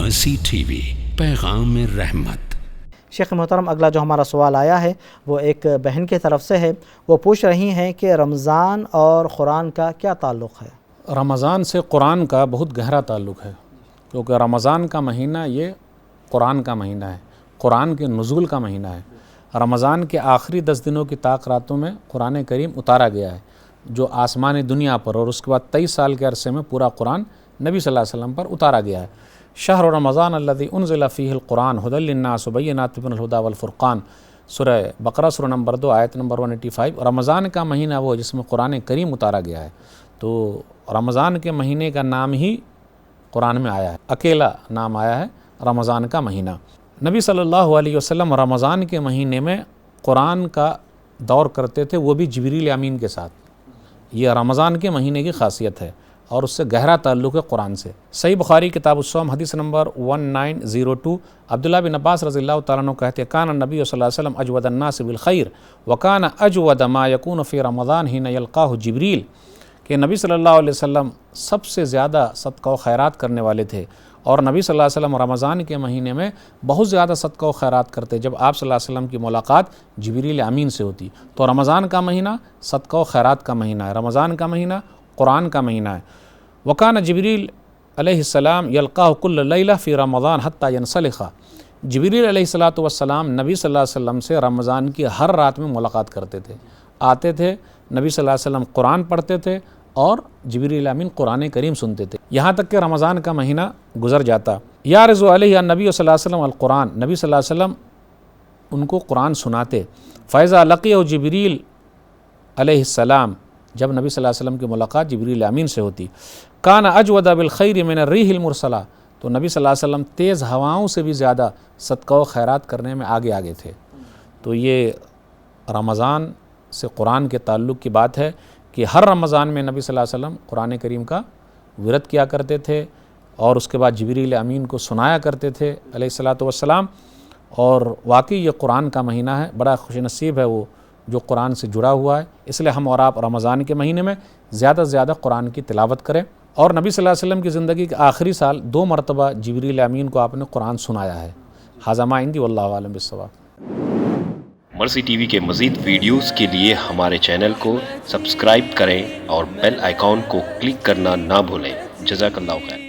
مرسی T V, پیغام رحمت۔ شیخ محترم، اگلا جو ہمارا سوال آیا ہے وہ ایک بہن کی طرف سے ہے۔ وہ پوچھ رہی ہیں کہ رمضان اور قرآن کا کیا تعلق ہے؟ رمضان سے قرآن کا بہت گہرا تعلق ہے، کیونکہ رمضان کا مہینہ یہ قرآن کا مہینہ ہے، قرآن کے نزول کا مہینہ ہے۔ رمضان کے آخری 10 دنوں کی طاق راتوں میں قرآن کریم اتارا گیا ہے، جو آسمانی دنیا پر، اور اس کے بعد 23 سال کے عرصے میں پورا قرآن نبی صلی اللہ علیہ وسلم پر اتارا گیا ہے۔ شہر رمضان الذی انزل فیہ القرآن ھدی للناس وبینات من الھدی والفرقان، سورہ بقرہ سورہ نمبر 2 آیت نمبر 185۔ رمضان کا مہینہ وہ جس میں قرآن کریم اتارا گیا ہے، تو رمضان کے مہینے کا نام ہی قرآن میں آیا ہے، اکیلا نام آیا ہے رمضان کا مہینہ۔ نبی صلی اللہ علیہ وسلم رمضان کے مہینے میں قرآن کا دور کرتے تھے، وہ بھی جبریل امین کے ساتھ۔ یہ رمضان کے مہینے کی خاصیت ہے اور اس سے گہرا تعلق ہے قرآن سے۔ صحیح بخاری کتاب الصوم حدیث نمبر 1902، عبداللہ بن عباس رضی اللہ تعالیٰ عنہ کہتے ہیں کان النبی صلی اللہ علیہ وسلم اجود الناس بالخیر وکان اجود ما یکون فی رمضان حین یلقاہ جبریل، کہ نبی صلی اللہ علیہ وسلم سب سے زیادہ صدقہ و خیرات کرنے والے تھے، اور نبی صلی اللہ علیہ وسلم رمضان کے مہینے میں بہت زیادہ صدقہ و خیرات کرتے جب آپ صلی اللہ علیہ وسلم کی ملاقات جبریل امین سے ہوتی۔ تو رمضان کا مہینہ صدقہ و خیرات کا مہینہ ہے، رمضان کا مہینہ قرآن کا مہینہ ہے۔ وکان جبریل علیہ السلام یلقاہ کل لیلہ فی رمضان حتی ینسلخ، جبریل علیہ السلام نبی صلی اللہ علیہ وسلم سے رمضان کی ہر رات میں ملاقات کرتے تھے، آتے تھے، نبی صلی اللہ علیہ وسلم قرآن پڑھتے تھے اور جبریل امین قرآن کریم سنتے تھے، یہاں تک کہ رمضان کا مہینہ گزر جاتا۔ یعرض علیہ النبی صلی اللہ علیہ وسلم القرآن، نبی صلی اللہ علیہ وسلم ان کو قرآن سناتے۔ فاذا لقیہ جبریل علیہ السلام، جب نبی صلی اللہ علیہ وسلم کی ملاقات جبریل امین سے ہوتی، کان اجود بالخیر من الریح المرسلہ، تو نبی صلی اللہ علیہ وسلم تیز ہواؤں سے بھی زیادہ صدقہ و خیرات کرنے میں آگے تھے۔ تو یہ رمضان سے قرآن کے تعلق کی بات ہے کہ ہر رمضان میں نبی صلی اللہ علیہ وسلم قرآن کریم کا ورد کیا کرتے تھے، اور اس کے بعد جبریل امین کو سنایا کرتے تھے علیہ الصلاۃ والسلام۔ اور واقعی یہ قرآن کا مہینہ ہے، بڑا خوش نصیب ہے وہ جو قرآن سے جڑا ہوا ہے۔ اس لیے ہم اور آپ رمضان کے مہینے میں زیادہ سے زیادہ قرآن کی تلاوت کریں، اور نبی صلی اللہ علیہ وسلم کی زندگی کے آخری سال 2 مرتبہ جبریل امین کو آپ نے قرآن سنایا ہے۔ ھذا ما عندی واللہ اعلم بالصواب۔ مرسی ٹی وی کے مزید ویڈیوز کے لیے ہمارے چینل کو سبسکرائب کریں اور بیل آئیکن کو کلک کرنا نہ بھولیں۔ جزاک اللہ خیر۔